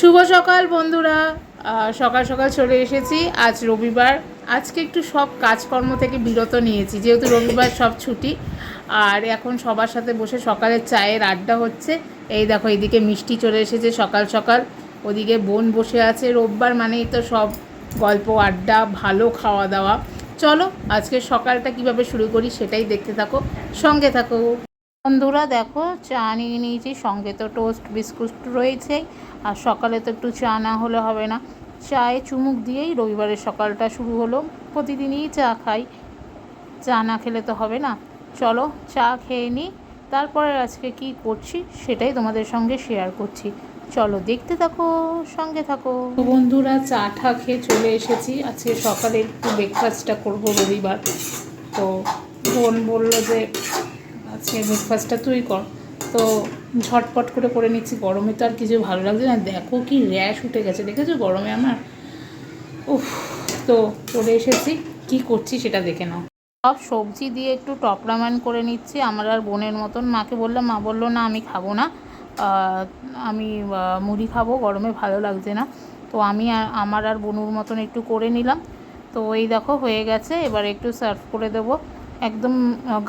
শুভ সকাল বন্ধুরা। সকাল সকাল চলে এসেছি। আজ রবিবার। আজকে একটু সব কাজকর্ম থেকে বিরত নিয়েছি, যেহেতু রবিবার সব ছুটি। আর এখন সবার সাথে বসে সকালের চায়ের আড্ডা হচ্ছে। এই দেখো, এইদিকে মিষ্টি চলে এসেছে সকাল সকাল, ওদিকে বোন বসে আছে। রোববার মানেই তো সব গল্প আড্ডা, ভালো খাওয়া দাওয়া। চলো আজকে সকালটা কিভাবে শুরু করি সেটাই দেখতে থাকো, সঙ্গে থাকো। বন্ধুরা দেখো, চা নিয়ে নিয়েছি, সঙ্গে তো টোস্ট বিস্কুট রয়েছে। আর সকালে তো একটু চা না হলে হবে না। চায়ে চুমুক দিয়েই রবিবারের সকালটা শুরু হলো। প্রতিদিনই চা খাই, চা না খেলে তো হবে না। চলো চা খেয়ে নিই, তারপরে আজকে কি করছি সেটাই তোমাদের সঙ্গে শেয়ার করছি। চলো দেখতে থাকো, সঙ্গে থাকো। তো বন্ধুরা, চা টা খেয়ে চলে এসেছি। আজকে সকালে একটু ব্রেকফাস্টটা করবো, রবিবার তো। বোন বললো যে আজকে ব্রেকফাস্টটা তুই কর, তো ঝটপট করে নিচ্ছি। গরমে তো আর কিছু ভালো লাগছে না। দেখো কি র্যাশ উঠে গেছে, দেখেছো গরমে আমার। উফ, তো চলে এসেছি, কি করছি সেটা দেখে নাও। সব সবজি দিয়ে একটু টপরামান করে নিচ্ছি, আমার আর বোনের মতন। মাকে বললাম, মা বললো না আমি খাবো না, আমি মুড়ি খাবো, গরমে ভালো লাগছে না। তো আমি আমার আর বনুর মতন একটু করে নিলাম। তো এই দেখো হয়ে গেছে, এবার একটু সার্ভ করে দেবো। একদম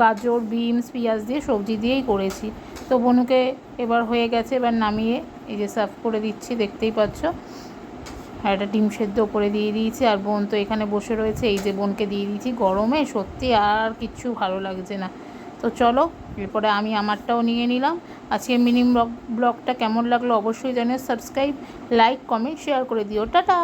গাজর বিনস পেঁয়াজ দিয়ে সবজি দিয়েই করেছি। তো বনুকে এবার হয়ে গেছে, এবার নামিয়ে এই যে সার্ভ করে দিচ্ছি, দেখতেই পাচ্ছ। আর একটা ডিম সেদ্ধ করে দিয়ে দিয়েছি। আর বোন তো এখানে বসে রয়েছে, এই যে বোনকে দিয়ে দিয়েছি। গরমে সত্যি আর কিচ্ছু ভালো লাগছে না। তো চলো এরপরে আমি আমারটাও নিয়ে নিলাম। আজকে মিনি ব্লগটা কেমন লাগলো অবশ্যই জানিও। সাবস্ক্রাইব, লাইক, কমেন্ট, শেয়ার করে দিও। টাটা।